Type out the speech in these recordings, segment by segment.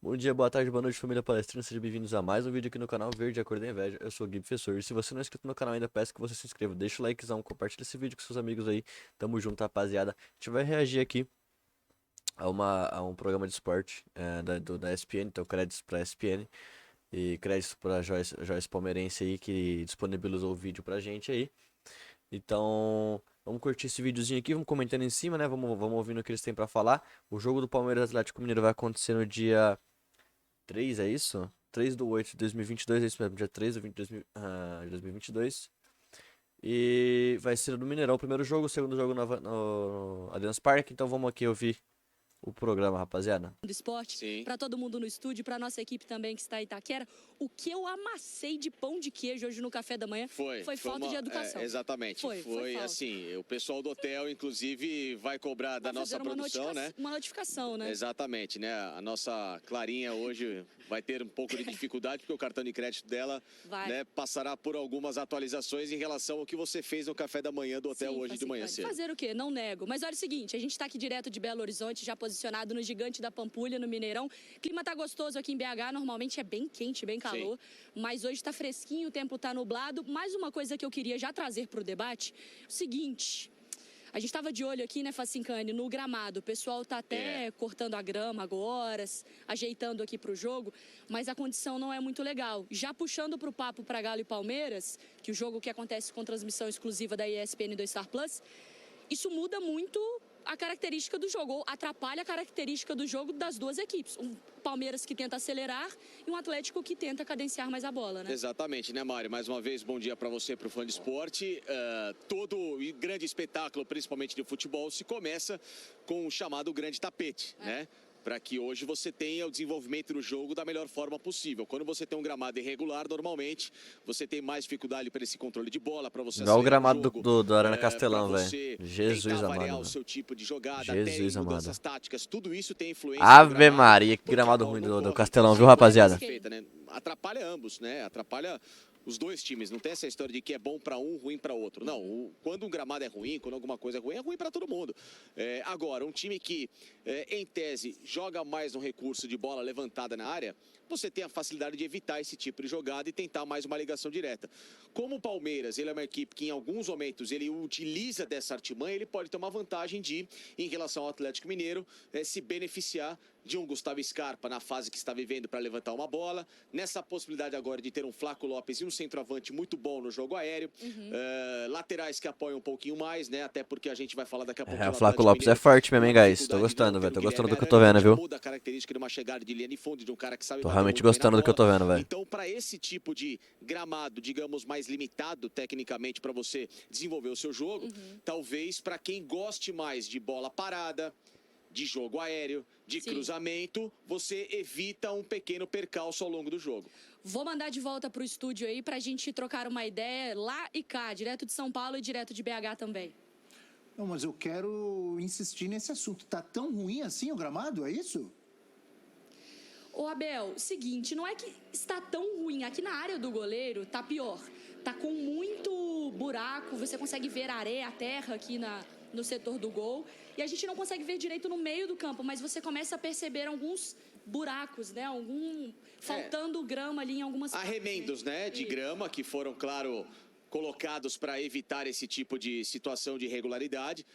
Bom dia, boa tarde, boa noite, família palestrina. Sejam bem-vindos a mais um vídeo aqui no canal Verde A Cor da Inveja. Eu sou o Gui Professor. E se você não é inscrito no canal ainda, peço que você se inscreva. Deixa o likezão, compartilha esse vídeo com seus amigos aí. Tamo junto, rapaziada. A gente vai reagir aqui a um programa de esporte da ESPN. Então, créditos pra ESPN e créditos pra Joyce Palmeirense aí, que disponibilizou o vídeo pra gente aí. Então, vamos curtir esse videozinho aqui, vamos comentando em cima, né? Vamos ouvindo o que eles têm pra falar. O jogo do Palmeiras Atlético Mineiro vai acontecer no dia 3, é isso? 3/8/2022, é isso mesmo, dia 3 de 20 de 2022. E vai ser no Mineirão o primeiro jogo, o segundo jogo no Allianz Parque. Então vamos aqui ouvir o programa, rapaziada. Do esporte, para todo mundo no estúdio, para nossa equipe também que está em Itaquera. O que eu amassei de pão de queijo hoje no café da manhã foi falta de educação. Exatamente. Foi assim, o pessoal do hotel, inclusive, vai cobrar da nossa produção, né? Uma notificação, né? Exatamente, né? A nossa Clarinha hoje vai ter um pouco de dificuldade, porque o cartão de crédito dela, né, passará por algumas atualizações em relação ao que você fez no café da manhã do hotel hoje de manhã cedo. Fazer o quê? Não nego. Mas olha o seguinte, a gente está aqui direto de Belo Horizonte, já posicionado no Gigante da Pampulha, no Mineirão. O clima tá gostoso aqui em BH, normalmente é bem quente, bem calor, mas hoje tá fresquinho, o tempo tá nublado. Mais uma coisa que eu queria já trazer para o debate, o seguinte... A gente estava de olho aqui, né, Facincani, no gramado. O pessoal tá até cortando a grama agora, ajeitando aqui pro jogo, mas a condição não é muito legal. Já puxando pro papo para Galo e Palmeiras, que o jogo que acontece com transmissão exclusiva da ESPN do Star Plus, isso muda muito a característica do jogo, ou atrapalha a característica do jogo das duas equipes. Um Palmeiras que tenta acelerar e um Atlético que tenta cadenciar mais a bola, né? Exatamente, né, Mário? Mais uma vez, bom dia para você, para o fã de esporte. Todo grande espetáculo, principalmente de futebol, se começa com o chamado grande tapete, né? Para que hoje você tenha o desenvolvimento do jogo da melhor forma possível. Quando você tem um gramado irregular, normalmente você tem mais dificuldade para esse controle de bola, para você Igual o acelerar gramado do Arena para Castelão, velho. você Jesus variar amado. o seu tipo de jogada, Jesus até em mudanças amado. táticas. Tudo isso tem influência no Ave gramado, Maria, que porque gramado a bola ruim não do corre Castelão, viu, sempre rapaziada? perfeita, né? Atrapalha ambos, né? Atrapalha os dois times. Não tem essa história de que é bom para um, ruim para outro. Não, quando um gramado é ruim, quando alguma coisa é ruim para todo mundo. Agora, um time que, em tese, joga mais no recurso de bola levantada na área, você tem a facilidade de evitar esse tipo de jogada e tentar mais uma ligação direta. Como o Palmeiras, ele é uma equipe que em alguns momentos ele utiliza dessa artimanha, ele pode ter uma vantagem de, em relação ao Atlético Mineiro, se beneficiar de um Gustavo Scarpa na fase que está vivendo para levantar uma bola, nessa possibilidade agora de ter um Flaco Lopes e um centroavante muito bom no jogo aéreo, laterais que apoiam um pouquinho mais, né? Até porque a gente vai falar daqui a pouquinho. O Flaco Lopes é forte mesmo, hein, guys? Tô gostando, velho. Tô gostando do que eu tô vendo, viu? Muda a característica de uma chegada de linha de fundo, de um cara que sabe Tô bater realmente muito bem na gostando do que eu tô bola. vendo, velho. Então, para esse tipo de gramado, digamos, mais limitado tecnicamente para você desenvolver o seu jogo, talvez para quem goste mais de bola parada, de jogo aéreo, de cruzamento, você evita um pequeno percalço ao longo do jogo. Vou mandar de volta pro estúdio aí pra gente trocar uma ideia lá e cá, direto de São Paulo e direto de BH também. Não, mas eu quero insistir nesse assunto. Tá tão ruim assim o gramado, é isso? Ô Abel, seguinte, não é que está tão ruim. Aqui na área do goleiro tá pior. Tá com muito buraco, você consegue ver a areia, a terra aqui no setor do gol. E a gente não consegue ver direito no meio do campo, mas você começa a perceber alguns buracos, né? Faltando grama ali em algumas partes. Arremendos, né? De grama que foram, claro, colocados para evitar esse tipo de situação de irregularidade,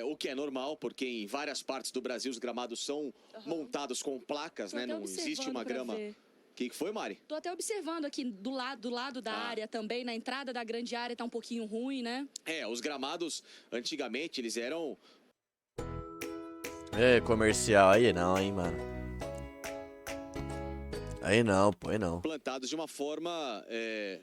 o que é normal, porque em várias partes do Brasil os gramados são montados com placas, né? Não existe uma grama. O que foi, Mari? Tô até observando aqui do lado da área também, na entrada da grande área tá um pouquinho ruim, né? Os gramados, antigamente, eles eram... Comercial, aí não, hein, mano. Aí não, pô, aí não. Plantados de uma forma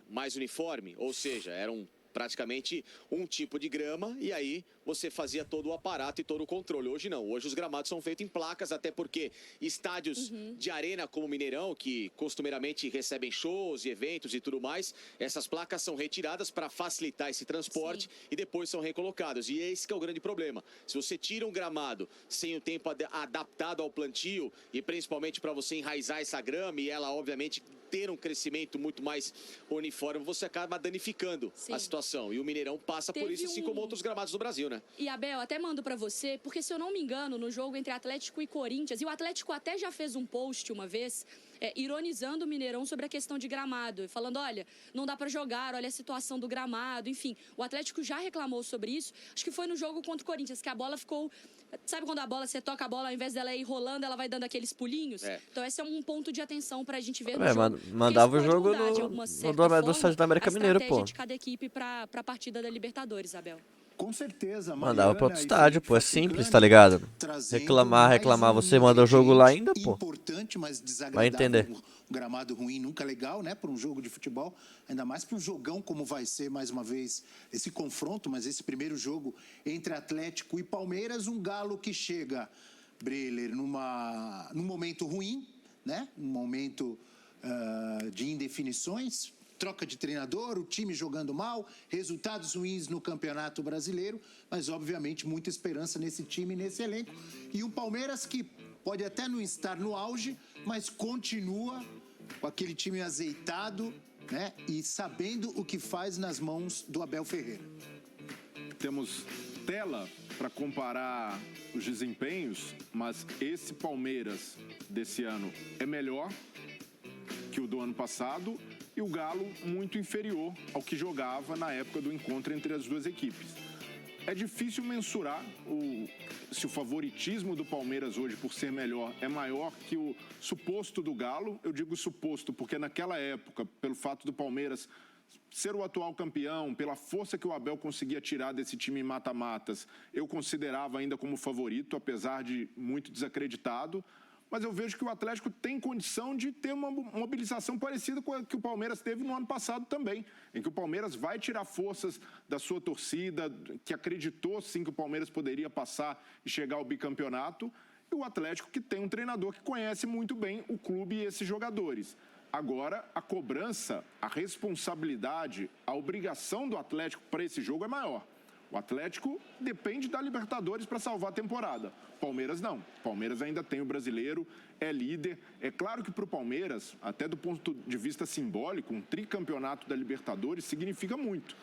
mais uniforme, ou seja, eram praticamente um tipo de grama e aí você fazia todo o aparato e todo o controle. Hoje não, hoje os gramados são feitos em placas, até porque estádios de arena como o Mineirão, que costumeiramente recebem shows e eventos e tudo mais, essas placas são retiradas para facilitar esse transporte e depois são recolocadas. E esse que é o grande problema. Se você tira um gramado sem o tempo adaptado ao plantio e principalmente para você enraizar essa grama e ela obviamente ter um crescimento muito mais uniforme, você acaba danificando a situação situação. E o Mineirão passa por Teve isso, assim como outros gramados do Brasil, né? E, Abel, até mando pra você, porque se eu não me engano, no jogo entre Atlético e Corinthians, e o Atlético até já fez um post uma vez, ironizando o Mineirão sobre a questão de gramado, falando, olha, não dá pra jogar, olha a situação do gramado, enfim. O Atlético já reclamou sobre isso, acho que foi no jogo contra o Corinthians, que a bola ficou... Sabe quando você toca a bola, ao invés dela ir rolando, ela vai dando aqueles pulinhos? Então esse é um ponto de atenção pra gente ver no jogo. Mandava o Porque isso jogo pode mudar, de alguma certa do estádio da América forma, Mineiro, a estratégia pô. de cada equipe pra partida da Libertadores, Abel. Com certeza, Mandava pra outro Mariana e estádio, Felipe pô. É Fatigani simples, tá ligado? trazendo Reclamar, mais você manda o jogo lá ainda, pô. Importante, mas Vai desagradável. entender. Um gramado ruim nunca é legal, né? Para um jogo de futebol, ainda mais para um jogão como vai ser mais uma vez esse confronto, mas esse primeiro jogo entre Atlético e Palmeiras, um Galo que chega, Breler, num momento ruim, né? Um momento de indefinições. Troca de treinador, o time jogando mal, resultados ruins no Campeonato Brasileiro, mas obviamente muita esperança nesse time, nesse elenco. E o Palmeiras que pode até não estar no auge, mas continua com aquele time azeitado, né? E sabendo o que faz nas mãos do Abel Ferreira. Temos tela para comparar os desempenhos, mas esse Palmeiras desse ano é melhor que o do ano passado e o Galo muito inferior ao que jogava na época do encontro entre as duas equipes. É difícil mensurar se o favoritismo do Palmeiras hoje por ser melhor é maior que o suposto do Galo. Eu digo suposto porque naquela época, pelo fato do Palmeiras ser o atual campeão, pela força que o Abel conseguia tirar desse time em mata-matas, eu considerava ainda como favorito, apesar de muito desacreditado. Mas eu vejo que o Atlético tem condição de ter uma mobilização parecida com a que o Palmeiras teve no ano passado também, em que o Palmeiras vai tirar forças da sua torcida, que acreditou sim que o Palmeiras poderia passar e chegar ao bicampeonato, e o Atlético que tem um treinador que conhece muito bem o clube e esses jogadores. Agora, a cobrança, a responsabilidade, a obrigação do Atlético para esse jogo é maior. O Atlético depende da Libertadores para salvar a temporada. Palmeiras não. Palmeiras ainda tem o brasileiro, é líder. É claro que para o Palmeiras, até do ponto de vista simbólico, um tricampeonato da Libertadores significa muito.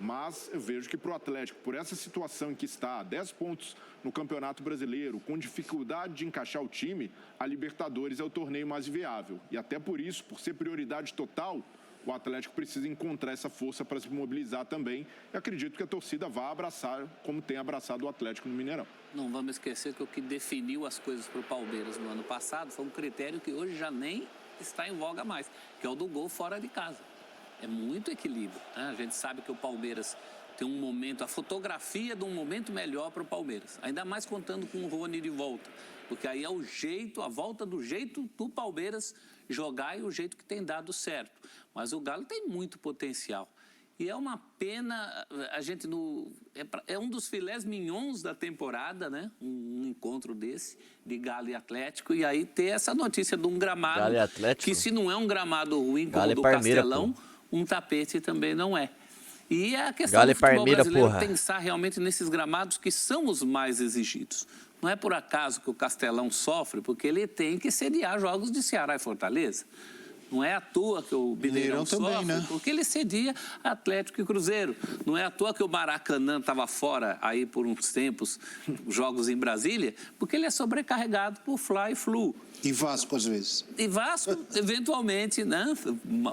Mas eu vejo que para o Atlético, por essa situação em que está, 10 pontos no Campeonato Brasileiro, com dificuldade de encaixar o time, a Libertadores é o torneio mais viável. E até por isso, por ser prioridade total, o Atlético precisa encontrar essa força para se mobilizar também. E acredito que a torcida vai abraçar, como tem abraçado o Atlético no Mineirão. Não vamos esquecer que o que definiu as coisas para o Palmeiras no ano passado foi um critério que hoje já nem está em voga mais, que é o do gol fora de casa. É muito equilíbrio, né? A gente sabe que o Palmeiras tem um momento, a fotografia de um momento melhor para o Palmeiras. Ainda mais contando com o Rony de volta. Porque aí é o jeito, a volta do jeito do Palmeiras jogar e o jeito que tem dado certo. Mas o Galo tem muito potencial. E é uma pena, a gente é um dos filés mignons da temporada, né? Um encontro desse, de Galo e Atlético. E aí ter essa notícia de um gramado, que se não é um gramado ruim como o do Castelão, um tapete também não é. E é a questão do futebol brasileiro pensar realmente nesses gramados que são os mais exigidos. Não é por acaso que o Castelão sofre, porque ele tem que sediar jogos de Ceará e Fortaleza. Não é à toa que o Mineirão sofre, também, né? Porque ele cedia Atlético e Cruzeiro. Não é à toa que o Maracanã estava fora aí por uns tempos, jogos em Brasília, porque ele é sobrecarregado por Fla e Flu. E Vasco, às vezes. E Vasco, eventualmente, né?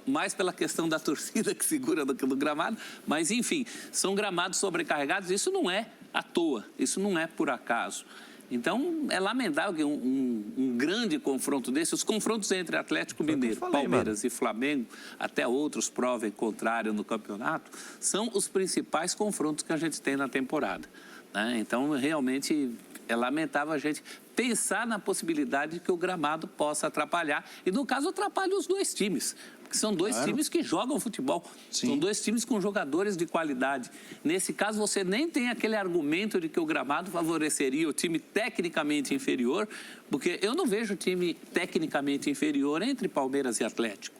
Mais pela questão da torcida que segura do gramado. Mas, enfim, são gramados sobrecarregados. Isso não é à toa, isso não é por acaso. Então, é lamentável que um grande confronto desse, os confrontos entre Atlético Mineiro, Palmeiras e Flamengo, até outros provem contrário no campeonato, são os principais confrontos que a gente tem na temporada, né? Então, realmente, é lamentável a gente pensar na possibilidade de que o gramado possa atrapalhar. E, no caso, atrapalha os dois times. Porque são dois times que jogam futebol. Sim. São dois times com jogadores de qualidade. Nesse caso, você nem tem aquele argumento de que o gramado favoreceria o time tecnicamente inferior, porque eu não vejo time tecnicamente inferior entre Palmeiras e Atlético,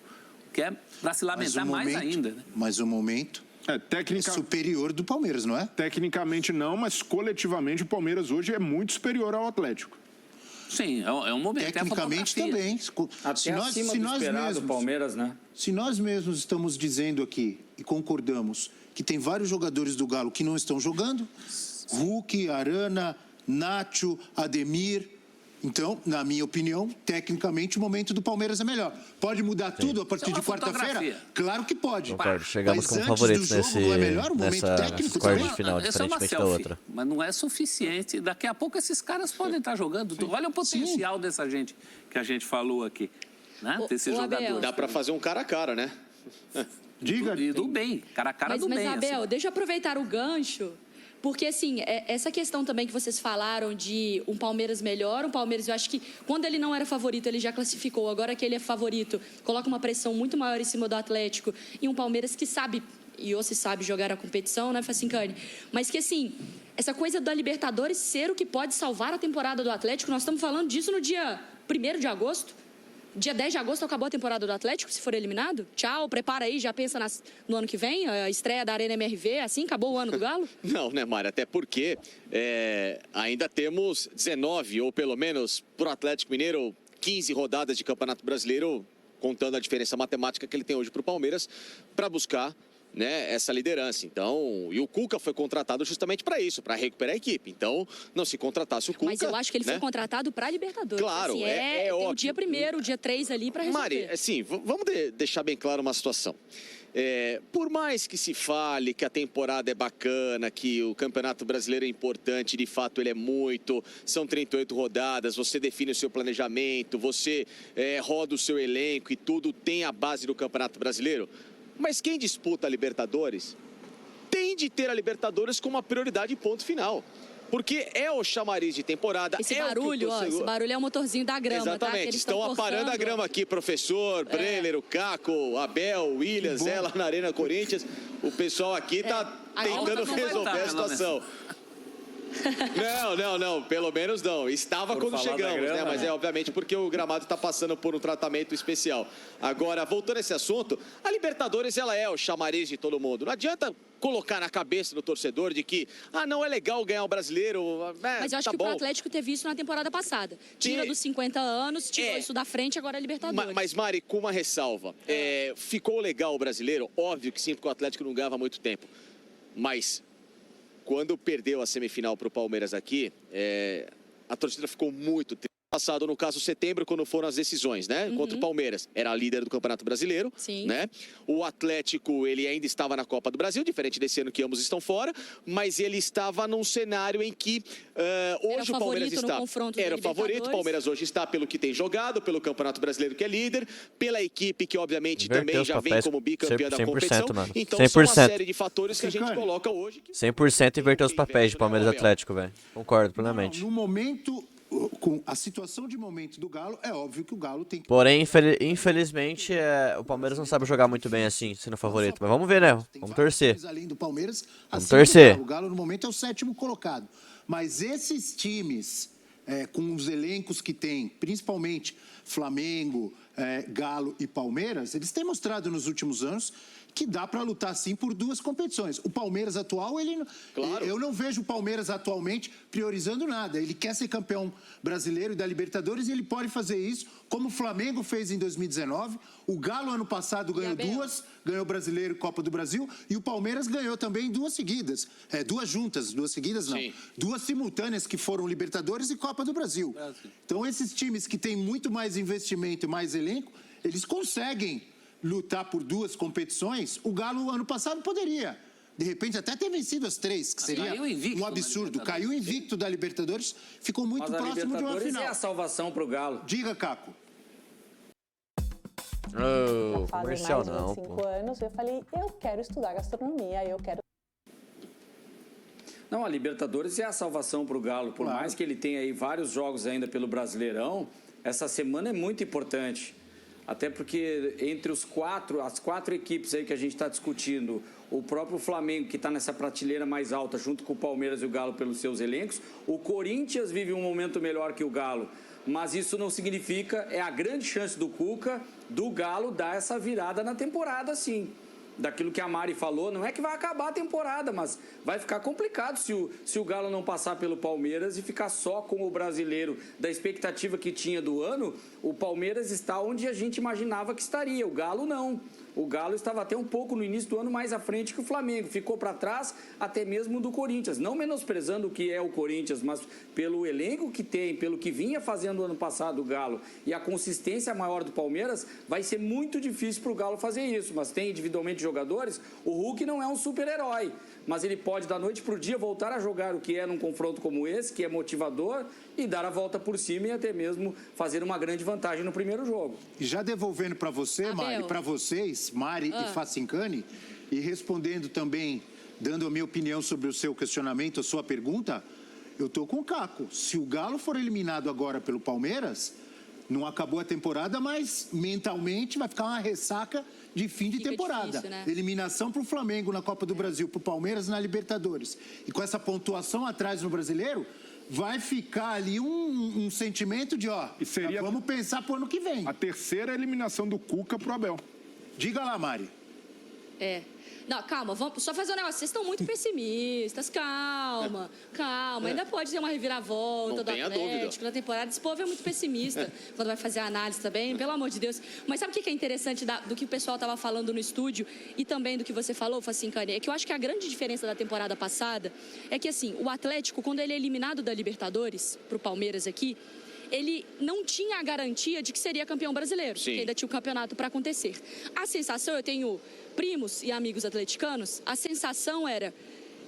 que é para se lamentar mais ainda, né? Mas o momento é superior do Palmeiras, não é? Tecnicamente não, mas coletivamente o Palmeiras hoje é muito superior ao Atlético. Sim, é um momento. Tecnicamente é a fotografia. também. Até acima do esperado do Palmeiras, né? Se nós mesmos estamos dizendo aqui e concordamos que tem vários jogadores do Galo que não estão jogando, Hulk, Arana, Nacho, Ademir. Então, na minha opinião, tecnicamente o momento do Palmeiras é melhor. Pode mudar tudo a partir Isso é de uma quarta-feira? fotografia. Claro que pode. Concordo. Chegamos Mas como antes favoritos do jogo, não é melhor o momento nessa técnico quarta também? de final, Essa é uma diferentemente da selfie, outra. mas não é suficiente. Daqui a pouco esses caras podem estar jogando. Olha o potencial dessa gente que a gente falou aqui, né? Desses Abel, jogadores. Dá para fazer um cara a cara, né? Diga. E do bem, cara a cara do Mas bem. Abel, assim. deixa eu aproveitar o gancho, porque assim, essa questão também que vocês falaram de um Palmeiras melhor, um Palmeiras, eu acho que quando ele não era favorito, ele já classificou, agora que ele é favorito, coloca uma pressão muito maior em cima do Atlético, e um Palmeiras que sabe, e ou se sabe jogar a competição, né, Facincani? Mas que assim, essa coisa da Libertadores ser o que pode salvar a temporada do Atlético, nós estamos falando disso no dia 1º de agosto, dia 10 de agosto acabou a temporada do Atlético, se for eliminado? Tchau, prepara aí, já pensa no ano que vem, a estreia da Arena MRV, assim, acabou o ano do Galo? Não, né, Mari? Até porque ainda temos 19, ou pelo menos, pro Atlético Mineiro, 15 rodadas de Campeonato Brasileiro, contando a diferença matemática que ele tem hoje pro Palmeiras, para buscar, né, essa liderança. Então, e o Cuca foi contratado justamente para isso, para recuperar a equipe. Então, não se contratasse o Cuca... Mas eu acho que ele foi né? contratado para Libertadores. Claro, assim, é tem óbvio. o dia 1º, o dia 3 ali para resolver. Mari, assim, vamos deixar bem claro uma situação. Por mais que se fale que a temporada é bacana, que o Campeonato Brasileiro é importante, de fato ele é muito, são 38 rodadas, você define o seu planejamento, você roda o seu elenco e tudo tem a base do Campeonato Brasileiro. Mas quem disputa a Libertadores tem de ter a Libertadores como uma prioridade, ponto final. Porque é o chamariz de temporada. Esse barulho, esse barulho é o motorzinho da grama, exatamente. tá? Que eles Estão aparando a grama aqui, professor, Breler, o Caco, Abel, Williams, lá na Arena Corinthians. O pessoal aqui tá tentando resolver a situação. Não, pelo menos não. Estava quando chegamos, né? Mas é obviamente porque o gramado está passando por um tratamento especial. Agora, voltando a esse assunto, a Libertadores, ela é o chamariz de todo mundo. Não adianta colocar na cabeça do torcedor de que, não é legal ganhar o brasileiro. Mas eu acho que bom. o Atlético teve isso na temporada passada. Tira dos 50 anos, tirou isso da frente, agora é Libertadores. Mas, Mari, com uma ressalva. Ficou legal o brasileiro? Óbvio que sim, porque o Atlético não ganhava há muito tempo. Mas... quando perdeu a semifinal para o Palmeiras aqui, a torcida ficou muito triste. Passado, no caso, setembro, quando foram as decisões, né? Contra o Palmeiras. Era a líder do Campeonato Brasileiro, Sim. né? O Atlético, ele ainda estava na Copa do Brasil, diferente desse ano que ambos estão fora, mas ele estava num cenário em que hoje o Palmeiras está... Era o favorito, o Palmeiras hoje está pelo que tem jogado, pelo Campeonato Brasileiro que é líder, pela equipe que, obviamente, também já vem como bicampeã da competição. Mano. Então, 100%. são uma série de fatores que a gente coloca hoje. Que... 100% inverter os papéis de Palmeiras e Atlético, velho. Concordo plenamente. No momento, com a situação de momento do Galo, é óbvio que o Galo tem que... Porém, infelizmente, o Palmeiras não sabe jogar muito bem assim, sendo favorito. Mas vamos ver, né? Vamos torcer. Além do Palmeiras, Vamos assim torcer. O Galo, no momento, é o 7º colocado. Mas esses times, com os elencos que tem, principalmente Flamengo, Galo e Palmeiras, eles têm mostrado nos últimos anos que dá para lutar sim por 2 competições. O Palmeiras atual, eu não vejo o Palmeiras atualmente priorizando nada. Ele quer ser campeão brasileiro e da Libertadores e ele pode fazer isso, como o Flamengo fez em 2019. O Galo ano passado ganhou 2, ganhou Brasileiro e Copa do Brasil, e o Palmeiras ganhou também 2 seguidas. 2 juntas, 2 seguidas não. Sim. 2 simultâneas que foram Libertadores e Copa do Brasil. Então esses times que têm muito mais investimento e mais elenco, eles conseguem lutar por 2 competições. O Galo, ano passado, poderia, de repente, até ter vencido as 3, que seria um absurdo. Caiu invicto da Libertadores, ficou muito próximo de uma final. É a salvação para o Galo. Diga, Caco. Comercial mais não, de 25 pô. anos, eu falei, eu quero estudar gastronomia, eu quero... Não, a Libertadores é a salvação para o Galo. Por mais que ele tenha aí vários jogos ainda pelo Brasileirão, essa semana é muito importante. Até porque entre as 4 equipes aí que a gente está discutindo, o próprio Flamengo, que está nessa prateleira mais alta, junto com o Palmeiras e o Galo pelos seus elencos, o Corinthians vive um momento melhor que o Galo. Mas isso não significa, é a grande chance do Cuca, do Galo, dar essa virada na temporada, sim. daquilo que a Mari falou, não é que vai acabar a temporada, mas vai ficar complicado se o Galo não passar pelo Palmeiras e ficar só com o brasileiro. Da expectativa que tinha do ano, o Palmeiras está onde a gente imaginava que estaria, o Galo não. O Galo estava até um pouco no início do ano mais à frente que o Flamengo, ficou para trás até mesmo do Corinthians, não menosprezando o que é o Corinthians, mas pelo elenco que tem, pelo que vinha fazendo ano passado o Galo e a consistência maior do Palmeiras, vai ser muito difícil para o Galo fazer isso, mas tem individualmente jogadores, o Hulk não é um super-herói, mas ele pode da noite para o dia voltar a jogar o que é num confronto como esse, que é motivador, e dar a volta por cima e até mesmo fazer uma grande vantagem no primeiro jogo. E já devolvendo para você, Mari, para vocês, Mari e Facincani, e respondendo também, dando a minha opinião sobre o seu questionamento, a sua pergunta, eu tô com o Caco. Se o Galo for eliminado agora pelo Palmeiras, não acabou a temporada, mas mentalmente vai ficar uma ressaca de fim de temporada. Difícil, né? Eliminação para o Flamengo na Copa do Brasil, para o Palmeiras na Libertadores. E com essa pontuação atrás no Brasileiro, vai ficar ali um sentimento de, E seria vamos pensar pro ano que vem. a terceira eliminação do Cuca pro Abel. Diga lá, Mari. Não, calma, vamos só fazer um negócio. Vocês estão muito pessimistas, calma. Ainda pode ter uma reviravolta Não do tenha Atlético dúvida. na temporada. Esse povo é muito pessimista quando vai fazer a análise também, pelo amor de Deus. Mas sabe o que é interessante do que o pessoal estava falando no estúdio e também do que você falou, Facincani? É que eu acho que a grande diferença da temporada passada é que, assim, o Atlético, quando ele é eliminado da Libertadores, pro Palmeiras aqui, ele não tinha a garantia de que seria campeão brasileiro, Sim. porque ainda tinha o campeonato para acontecer. A sensação, eu tenho primos e amigos atleticanos, a sensação era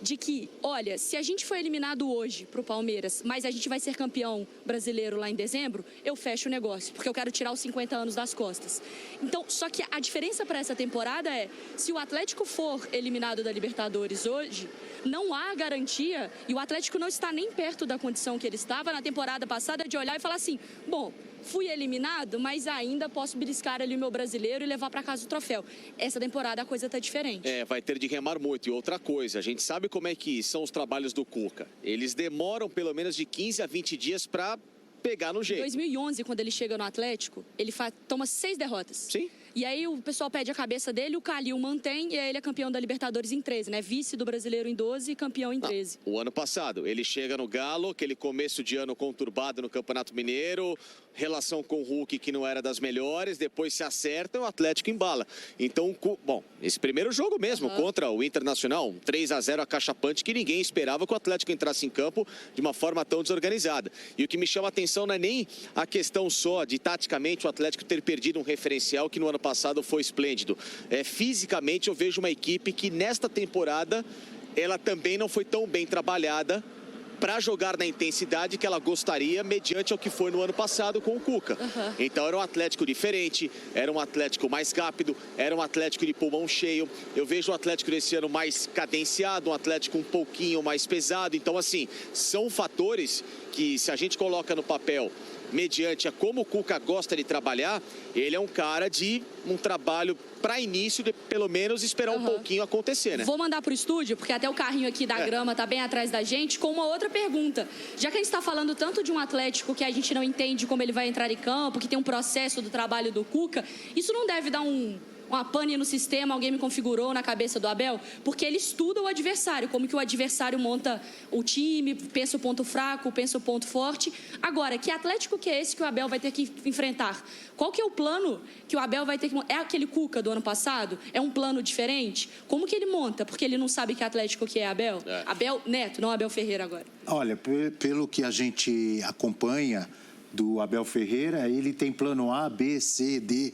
de que, olha, se a gente for eliminado hoje pro Palmeiras, mas a gente vai ser campeão brasileiro lá em dezembro, eu fecho o negócio, porque eu quero tirar os 50 anos das costas. Então, só que a diferença para essa temporada é, se o Atlético for eliminado da Libertadores hoje, não há garantia, e o Atlético não está nem perto da condição que ele estava na temporada passada, de olhar e falar assim, bom, fui eliminado, mas ainda posso beliscar ali o meu brasileiro e levar para casa o troféu. Essa temporada a coisa tá diferente. Vai ter de remar muito. E outra coisa, a gente sabe como é que são os trabalhos do Cuca. Eles demoram pelo menos de 15 a 20 dias para pegar no Em jeito. 2011, quando ele chega no Atlético, ele toma 6 derrotas. Sim. E aí o pessoal pede a cabeça dele, o Calil mantém, e aí ele é campeão da Libertadores em 13, né? Vice do Brasileiro em 12 e campeão em 13. O ano passado, ele chega no Galo, aquele começo de ano conturbado no Campeonato Mineiro, relação com o Hulk que não era das melhores, depois se acerta e o Atlético embala. Então, bom, esse primeiro jogo mesmo, contra o Internacional, 3-0 acachapante, que ninguém esperava que o Atlético entrasse em campo de uma forma tão desorganizada. E o que me chama a atenção não é nem a questão só de, taticamente, o Atlético ter perdido um referencial que no ano passado foi esplêndido. Fisicamente, eu vejo uma equipe que nesta temporada, ela também não foi tão bem trabalhada para jogar na intensidade que ela gostaria mediante ao que foi no ano passado com o Cuca. Então era um Atlético diferente, era um Atlético mais rápido, era um Atlético de pulmão cheio. Eu vejo o Atlético desse ano mais cadenciado, um Atlético um pouquinho mais pesado. Então, assim, são fatores que, se a gente coloca no papel mediante a como o Cuca gosta de trabalhar, ele é um cara de um trabalho para início, de pelo menos esperar um pouquinho acontecer, né? Vou mandar pro estúdio, porque até o carrinho aqui da grama tá bem atrás da gente, com uma outra pergunta. Já que a gente está falando tanto de um Atlético que a gente não entende como ele vai entrar em campo, que tem um processo do trabalho do Cuca, isso não deve dar uma pane no sistema, alguém me configurou na cabeça do Abel, porque ele estuda o adversário, como que o adversário monta o time, pensa o ponto fraco, pensa o ponto forte. Agora, que Atlético que é esse que o Abel vai ter que enfrentar? Qual que é o plano que o Abel vai ter que... É aquele Cuca do ano passado? É um plano diferente? Como que ele monta? Porque ele não sabe que Atlético que é Abel? Abel Neto, não Abel Ferreira agora. Olha, pelo que a gente acompanha do Abel Ferreira, ele tem plano A, B, C, D.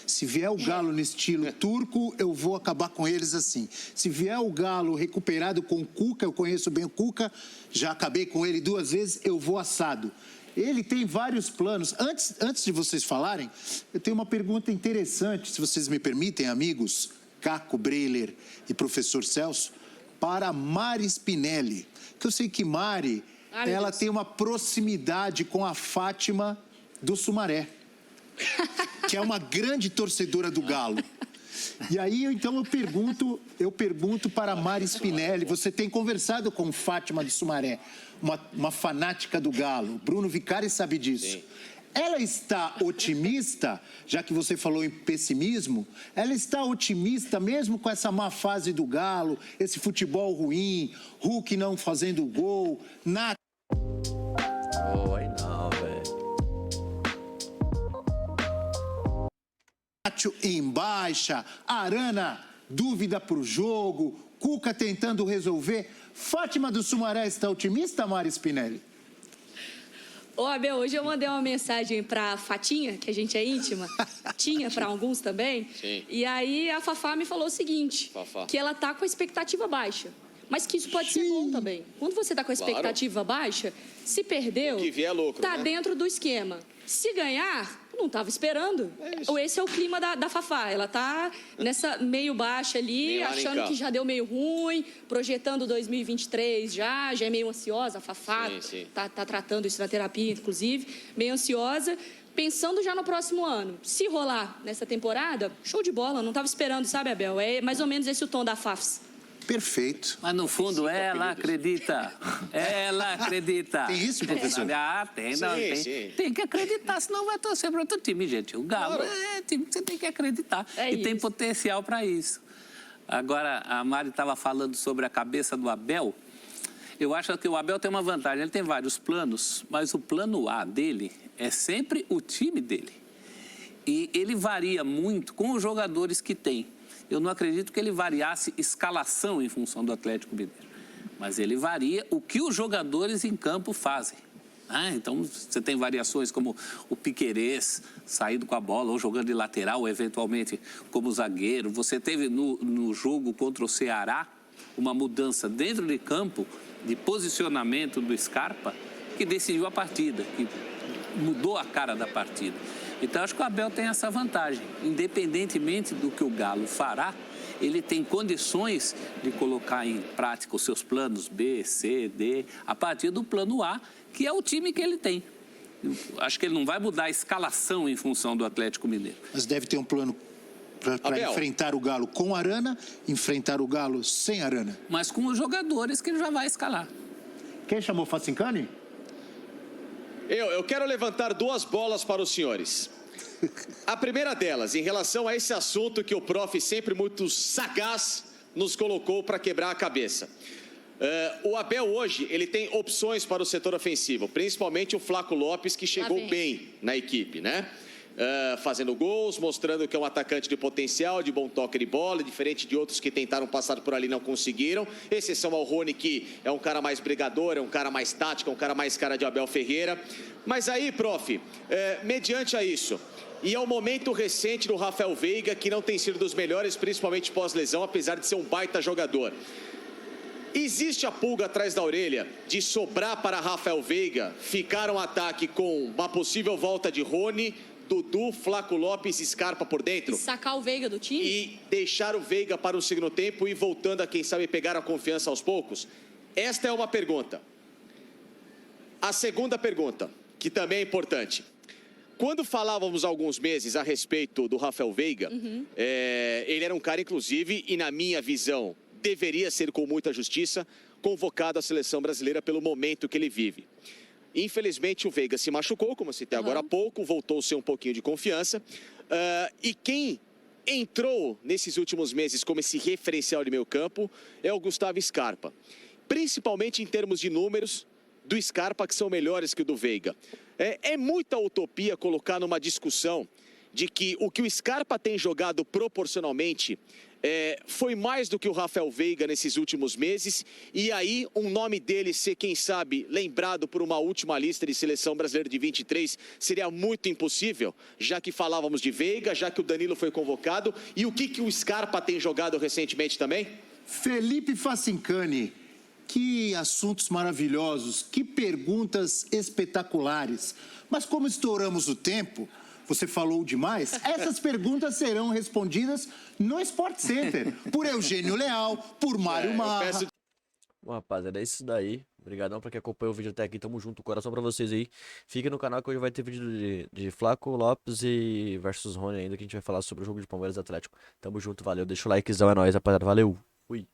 Se vier o Galo no estilo turco, eu vou acabar com eles assim. Se vier o Galo recuperado com o Cuca, eu conheço bem o Cuca, já acabei com ele 2 vezes, eu vou assado. Ele tem vários planos. Antes de vocês falarem, eu tenho uma pergunta interessante, se vocês me permitem, amigos, Caco, Breiler e professor Celso, para Mari Spinelli. Que eu sei que Mari, ela tem uma proximidade com a Fátima do Sumaré, que é uma grande torcedora do Galo. E aí, então, eu pergunto para Mari Spinelli, você tem conversado com Fátima do Sumaré, uma fanática do Galo, Bruno Vicari sabe disso. Sim. ela está otimista, já que você falou em pessimismo, ela está otimista mesmo com essa má fase do Galo, esse futebol ruim, Hulk não fazendo gol, Nath Oi, não, velho. em baixa, Arana, dúvida pro jogo, Cuca tentando resolver. Fátima do Sumaré está otimista, Mari Spinelli? Ô, Abel, hoje eu mandei uma mensagem pra Fatinha, que a gente é íntima. Tinha pra alguns também. Sim. E aí a Fafá me falou o seguinte, Fafá. que ela tá com a expectativa baixa. Mas que isso pode ser bom também. Quando você tá com a expectativa baixa, se perdeu, O que vier é lucro, tá né? dentro do esquema. Se ganhar, não tava esperando. Esse é o clima da Fafá. Ela tá nessa meio baixa ali, Nem lá, nem achando cá. que já deu meio ruim, projetando 2023 já é meio ansiosa. A Fafá Sim, sim. tá tratando isso na terapia, inclusive, meio ansiosa, pensando já no próximo ano. Se rolar nessa temporada, show de bola, não tava esperando, sabe, Abel? É mais ou menos esse o tom da Fafs. Perfeito. Mas no fundo ela acredita. Ela acredita. Tem isso, professor? Ah, tem, não, Sim, tem. sim. Tem que acreditar, senão vai torcer para outro time, gente. O Galo Claro. é time que você tem que acreditar. É e tem isso. potencial para isso. Agora, a Mari estava falando sobre a cabeça do Abel. Eu acho que o Abel tem uma vantagem. Ele tem vários planos, mas o plano A dele é sempre o time dele. E ele varia muito com os jogadores que tem. Eu não acredito que ele variasse escalação em função do Atlético Mineiro. Mas ele varia o que os jogadores em campo fazem. Então, você tem variações como o Piquerez saindo com a bola ou jogando de lateral, eventualmente como zagueiro. Você teve no jogo contra o Ceará uma mudança dentro de campo de posicionamento do Scarpa que decidiu a partida, que mudou a cara da partida. Então, acho que o Abel tem essa vantagem. Independentemente do que o Galo fará, ele tem condições de colocar em prática os seus planos B, C, D, a partir do plano A, que é o time que ele tem. Acho que ele não vai mudar a escalação em função do Atlético Mineiro. Mas deve ter um plano para Abel. enfrentar o Galo com Arana, enfrentar o Galo sem Arana. Mas com os jogadores que ele já vai escalar. Quem chamou Facincani? Eu quero levantar duas bolas para os senhores. A primeira delas, em relação a esse assunto que o prof, sempre muito sagaz, nos colocou para quebrar a cabeça. O Abel hoje, ele tem opções para o setor ofensivo, principalmente o Flaco Lopes, que chegou bem na equipe, né? Fazendo gols, mostrando que é um atacante de potencial, de bom toque de bola, diferente de outros que tentaram passar por ali e não conseguiram. Exceção ao Rony, que é um cara mais brigador, é um cara mais tático, é um cara mais cara de Abel Ferreira. Mas aí, prof, mediante a isso, e ao momento recente do Rafael Veiga, que não tem sido dos melhores, principalmente pós-lesão, apesar de ser um baita jogador. Existe a pulga atrás da orelha de sobrar para Rafael Veiga, ficar um ataque com uma possível volta de Rony, Dudu, Flaco Lopes e Scarpa por dentro? Sacar o Veiga do time? E deixar o Veiga para o segundo tempo e voltando a, quem sabe, pegar a confiança aos poucos? Esta é uma pergunta. A segunda pergunta, que também é importante. Quando falávamos há alguns meses a respeito do Rafael Veiga, ele era um cara, inclusive, e na minha visão, deveria ser com muita justiça, convocado à seleção brasileira pelo momento que ele vive. Infelizmente, o Veiga se machucou, como eu citei agora há pouco, voltou a ser um pouquinho de confiança. E quem entrou nesses últimos meses como esse referencial de meio campo é o Gustavo Scarpa. Principalmente em termos de números do Scarpa, que são melhores que o do Veiga. É muita utopia colocar numa discussão de que o Scarpa tem jogado proporcionalmente foi mais do que o Rafael Veiga nesses últimos meses, e aí um nome dele ser, quem sabe, lembrado por uma última lista de seleção brasileira de 23 seria muito impossível, já que falávamos de Veiga, já que o Danilo foi convocado, e o que o Scarpa tem jogado recentemente também? Felipe Facincani, que assuntos maravilhosos, que perguntas espetaculares. Mas como estouramos o tempo, você falou demais, essas perguntas serão respondidas no Sport Center, por Eugênio Leal, por Mário Marra. Bom, rapaziada, é isso daí. Obrigadão pra quem acompanhou o vídeo até aqui. Tamo junto, coração pra vocês aí. Fica no canal que hoje vai ter vídeo de Flaco Lopes e versus Rony ainda, que a gente vai falar sobre o jogo de Palmeiras e Atlético. Tamo junto, valeu. Deixa o likezão, é nóis, rapaziada. Valeu. Fui.